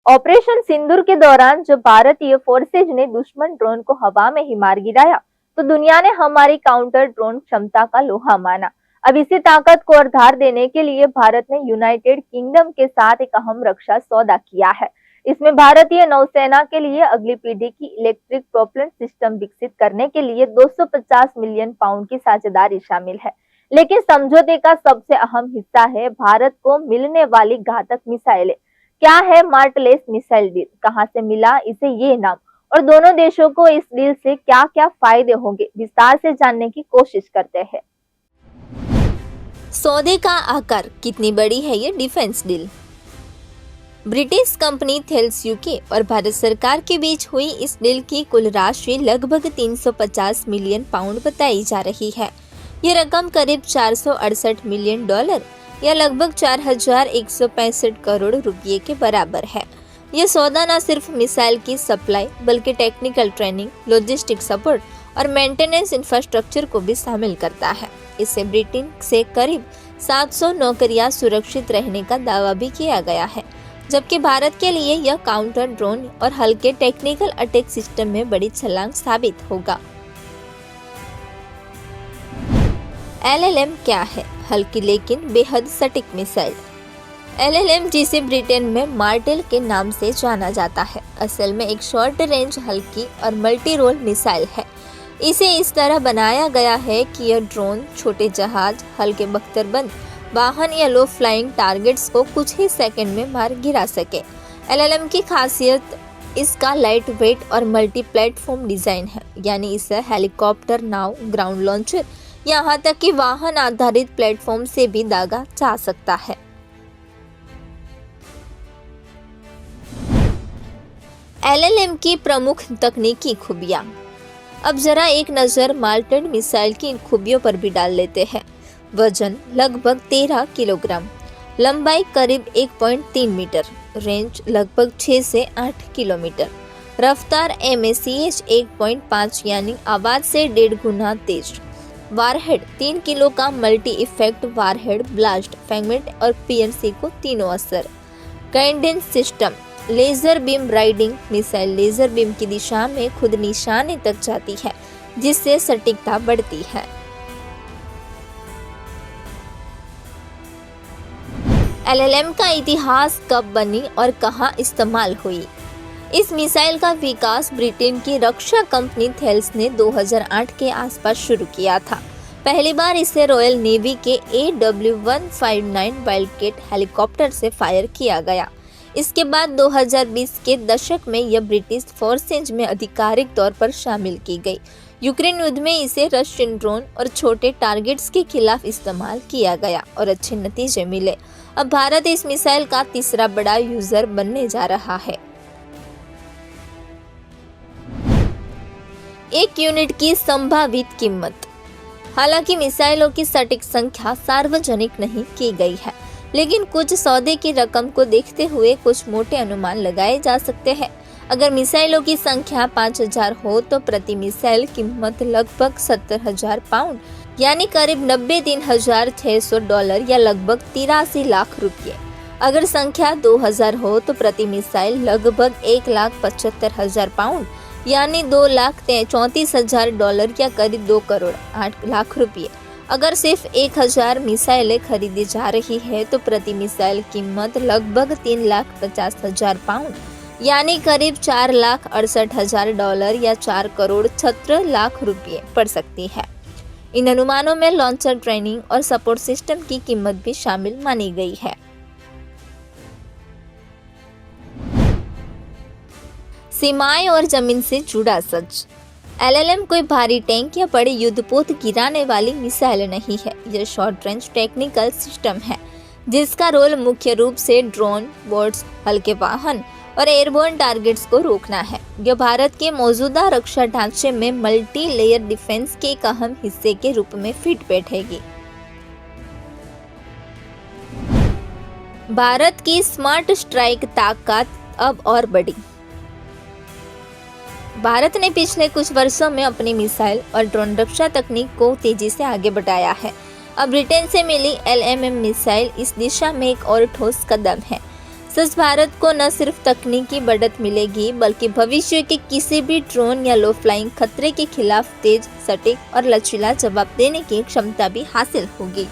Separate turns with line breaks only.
Operation सिंदूर के दौरान जब भारतीय फोर्सेज ने दुश्मन ड्रोन को हवा में ही मार गिराया, तो दुनिया ने हमारी काउंटर ड्रोन क्षमता का लोहा माना। अब इसी ताकत को और धार देने के लिए भारत ने यूनाइटेड किंगडम के साथ एक अहम रक्षा सौदा किया है। इसमें भारतीय नौसेना के लिए अगली पीढ़ी की इलेक्ट्रिक प्रोपल्शन सिस्टम विकसित करने के लिए 250 मिलियन पाउंड की साझेदारी शामिल है। लेकिन समझौते का सबसे अहम हिस्सा है भारत को मिलने वाली घातक मिसाइलें। क्या है मार्टलेस मिसाइल डील, कहां से मिला इसे ये नाम, और दोनों देशों को इस डील से क्या क्या फायदे होंगे, विस्तार से जानने की कोशिश करते हैं।
सौदे का आकार, कितनी बड़ी है ये defence deal. British company Thales UK और भारत सरकार के बीच हुई इस डील की कुल राशि लगभग 350 मिलियन पाउंड बताई जा रही है। ये रकम करीब 468 मिलियन डॉलर या लगभग 4165 करोड़ रुपये के बराबर है। यह सौदा न सिर्फ मिसाइल की सप्लाई बल्कि टेक्निकल ट्रेनिंग, लॉजिस्टिक सपोर्ट और मेंटेनेंस इंफ्रास्ट्रक्चर को भी शामिल करता है। इससे ब्रिटेन से करीब 700 नौकरियां सुरक्षित रहने का दावा भी किया गया है, जबकि भारत के लिए यह काउंटर ड्रोन और हल्के टेक्निकल अटैक सिस्टम में बड़ी छलांग साबित होगा। LLM क्या है? हल्की लेकिन बेहद सटीक मिसाइल। LLM, जिसे ब्रिटेन में मार्टेल के नाम से जाना जाता है, असल में एक शॉर्ट रेंज हल्की और मल्टी रोल मिसाइल है। इसे इस तरह बनाया गया है कि यह ड्रोन, छोटे जहाज, हल्के बख्तरबंद वाहन या लो फ्लाइंग टारगेट्स को कुछ ही सेकंड में मार गिरा सके। LLM की खासियत इसका लाइट वेट और मल्टी प्लेटफॉर्म डिजाइन है, यानी इसे हेलीकॉप्टर, नाव, ग्राउंड लॉन्चर, यहाँ तक कि वाहन आधारित प्लेटफॉर्म से भी दागा जा सकता है। LLM की प्रमुख तकनीकी खूबियां। अब जरा एक नजर मार्टेल मिसाइल की इन खूबियों पर भी डाल लेते हैं। वजन लगभग 13 किलोग्राम, लंबाई करीब 1.3 मीटर, रेंज लगभग 6 से 8 किलोमीटर, रफ्तार MACH 1.5 यानी आवाज से 1.5 गुना तेज, वारहेड 3 किलो का multi effect warhead, blast, fragment और PNC को तीनों असर। Guidance system, laser beam riding missile laser beam की दिशा में खुद निशाने तक जाती है, जिससे सटीकता बढ़ती है। LLM का इतिहास कब बनी और कहां इस्तेमाल हुई? इस मिसाइल का विकास ब्रिटेन की रक्षा कंपनी थेल्स ने 2008 के आसपास शुरू किया था। पहली बार इसे रॉयल नेवी के AW159 वाइल्डकैट हेलीकॉप्टर से फायर किया गया। इसके बाद 2020 के दशक में यह ब्रिटिश फोर्सेज में आधिकारिक तौर पर शामिल की गई। यूक्रेन युद्ध में इसे रशियन ड्रोन और छोटे टारगेट्स के खिलाफ इस्तेमाल किया गया और अच्छे नतीजे मिले। अब भारत इस मिसाइल का तीसरा बड़ा यूजर बनने जा रहा है। एक यूनिट की संभावित कीमत। हालांकि मिसाइलों की सटीक संख्या सार्वजनिक नहीं की गई है, लेकिन कुछ सौदे की रकम को देखते हुए कुछ मोटे अनुमान लगाए जा सकते हैं। अगर मिसाइलों की संख्या 5000 हो तो प्रति मिसाइल कीमत लगभग 70,000 पाउंड यानी करीब 93,600 डॉलर या लगभग 83 लाख रुपये। अगर संख्या 2000 हो तो प्रति मिसाइल लगभग 1,75,000 पाउंड यानी 2,34,000 डॉलर या करीब 2 करोड़ 8 लाख रुपये। अगर सिर्फ 1000 मिसाइलें खरीदी जा रही है तो प्रति मिसाइल कीमत लगभग 3,50,000 पाउंड यानी करीब 4,68,000 डॉलर या 4 करोड़ 76 लाख रुपये पड़ सकती है। इन अनुमानों में लॉन्चर, ट्रेनिंग और सपोर्ट सिस्टम की कीमत भी शामिल मानी गई है। सीमाएं और जमीन से जुड़ा सच। LLM कोई भारी टैंक या बड़े युद्धपोत गिराने वाली मिसाइल नहीं है। यह शॉर्ट रेंज टेक्निकल सिस्टम है जिसका रोल मुख्य रूप से ड्रोन, बोट्स, हल्के वाहन और एयरबोर्न टारगेट्स को रोकना है। यह भारत के मौजूदा रक्षा ढांचे में मल्टी लेयर डिफेंस के एक अहम हिस्से के रूप में फिट बैठेगी। भारत की स्मार्ट स्ट्राइक ताकत अब और बढ़ी। भारत ने पिछले कुछ वर्षों में अपनी मिसाइल और ड्रोन रक्षा तकनीक को तेजी से आगे बढ़ाया है। अब ब्रिटेन से मिली LMM मिसाइल इस दिशा में एक और ठोस कदम है। इससे भारत को न सिर्फ तकनीकी बढ़त मिलेगी बल्कि भविष्य के किसी भी ड्रोन या लो फ्लाइंग खतरे के खिलाफ तेज, सटीक और लचीला जवाब देने की क्षमता भी हासिल होगी।